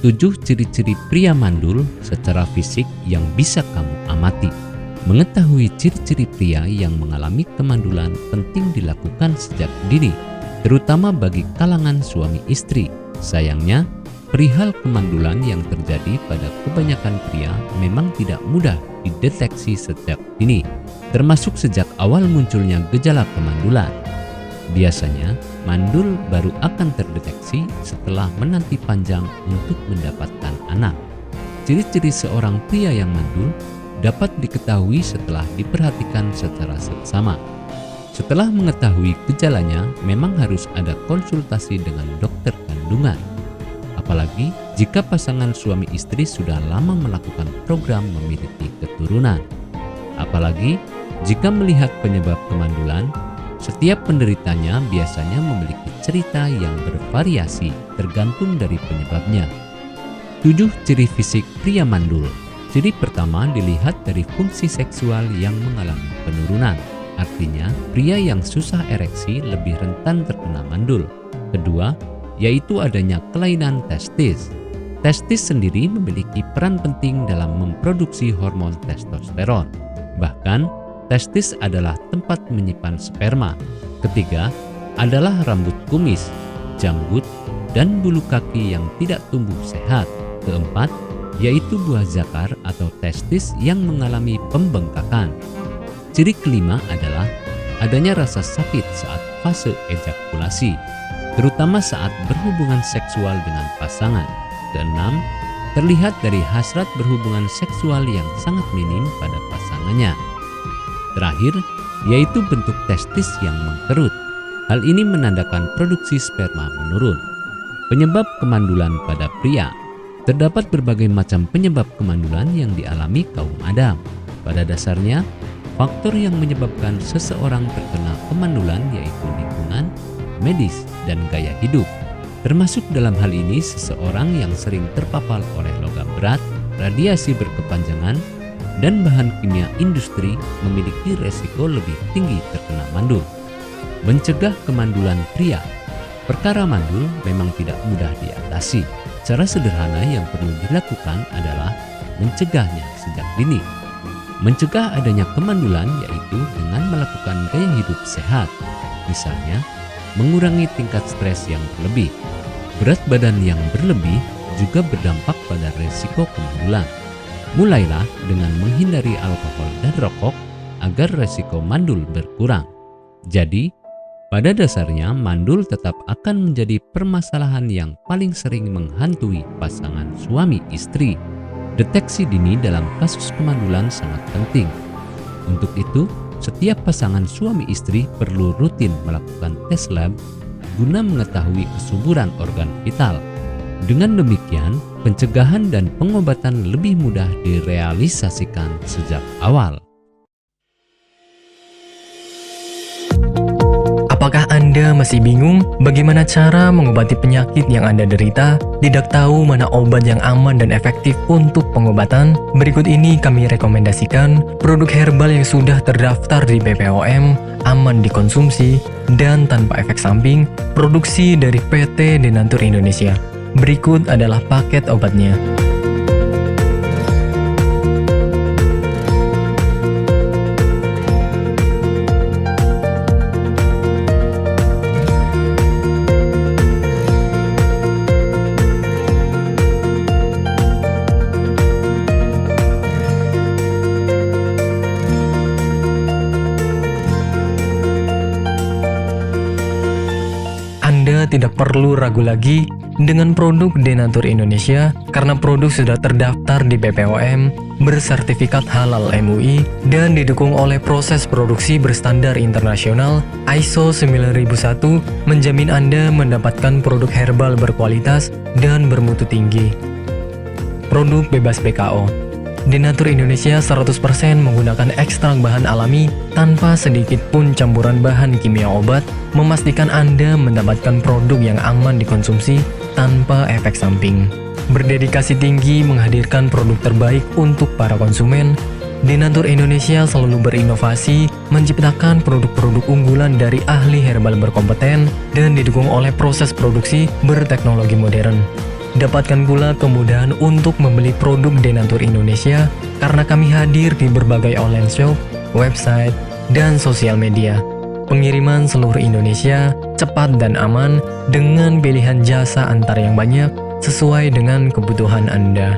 7 ciri-ciri pria mandul secara fisik yang bisa kamu amati. Mengetahui ciri-ciri pria yang mengalami kemandulan penting dilakukan sejak dini, terutama bagi kalangan suami istri. Sayangnya, perihal kemandulan yang terjadi pada kebanyakan pria memang tidak mudah dideteksi sejak dini, termasuk sejak awal munculnya gejala kemandulan. Biasanya, mandul baru akan terdeteksi setelah menanti panjang untuk mendapatkan anak. Ciri-ciri seorang pria yang mandul dapat diketahui setelah diperhatikan secara seksama. Setelah mengetahui gejalanya, memang harus ada konsultasi dengan dokter kandungan. Apalagi jika pasangan suami istri sudah lama melakukan program memiliki keturunan. Apalagi jika melihat penyebab kemandulan, setiap penderitanya biasanya memiliki cerita yang bervariasi tergantung dari penyebabnya. 7 ciri fisik pria mandul. Ciri pertama dilihat dari fungsi seksual yang mengalami penurunan. Artinya, pria yang susah ereksi lebih rentan terkena mandul. Kedua, yaitu adanya kelainan testis. Testis sendiri memiliki peran penting dalam memproduksi hormon testosteron. Bahkan, testis adalah tempat menyimpan sperma. Ketiga, adalah rambut kumis, janggut, dan bulu kaki yang tidak tumbuh sehat. Keempat, yaitu buah zakar atau testis yang mengalami pembengkakan. Ciri kelima adalah adanya rasa sakit saat fase ejakulasi, terutama saat berhubungan seksual dengan pasangan. Keenam, terlihat dari hasrat berhubungan seksual yang sangat minim pada pasangannya. Terakhir, yaitu bentuk testis yang mengkerut. Hal ini menandakan produksi sperma menurun. Penyebab kemandulan pada pria. Terdapat berbagai macam penyebab kemandulan yang dialami kaum Adam. Pada dasarnya, faktor yang menyebabkan seseorang terkena kemandulan yaitu lingkungan, medis, dan gaya hidup. Termasuk dalam hal ini seseorang yang sering terpapar oleh logam berat, radiasi berkepanjangan, dan bahan kimia industri memiliki resiko lebih tinggi terkena mandul. Mencegah kemandulan pria. Perkara mandul memang tidak mudah diatasi. Cara sederhana yang perlu dilakukan adalah mencegahnya sejak dini. Mencegah adanya kemandulan yaitu dengan melakukan gaya hidup sehat. Misalnya, mengurangi tingkat stres yang berlebih. Berat badan yang berlebih juga berdampak pada resiko kemandulan. Mulailah dengan menghindari alkohol dan rokok agar resiko mandul berkurang. Jadi, pada dasarnya mandul tetap akan menjadi permasalahan yang paling sering menghantui pasangan suami istri. Deteksi dini dalam kasus kemandulan sangat penting. Untuk itu, setiap pasangan suami istri perlu rutin melakukan tes lab guna mengetahui kesuburan organ vital. Dengan demikian, pencegahan dan pengobatan lebih mudah direalisasikan sejak awal. Apakah Anda masih bingung bagaimana cara mengobati penyakit yang Anda derita? Tidak tahu mana obat yang aman dan efektif untuk pengobatan? Berikut ini kami rekomendasikan produk herbal yang sudah terdaftar di BPOM, aman dikonsumsi, dan tanpa efek samping, produksi dari PT Denatur Indonesia. Berikut adalah paket obatnya. Anda tidak perlu ragu lagi dengan produk Denatur Indonesia karena produk sudah terdaftar di BPOM, bersertifikat halal MUI, dan didukung oleh proses produksi berstandar internasional ISO 9001 menjamin Anda mendapatkan produk herbal berkualitas dan bermutu tinggi. Produk bebas BKO. Denatur Indonesia 100% menggunakan ekstrak bahan alami tanpa sedikit pun campuran bahan kimia obat, memastikan Anda mendapatkan produk yang aman dikonsumsi tanpa efek samping. Berdedikasi tinggi menghadirkan produk terbaik untuk para konsumen, Denatur Indonesia selalu berinovasi, menciptakan produk-produk unggulan dari ahli herbal berkompeten dan didukung oleh proses produksi berteknologi modern. Dapatkan pula kemudahan untuk membeli produk Denatur Indonesia karena kami hadir di berbagai online shop, website, dan sosial media. Pengiriman seluruh Indonesia cepat dan aman dengan pilihan jasa antar yang banyak sesuai dengan kebutuhan Anda.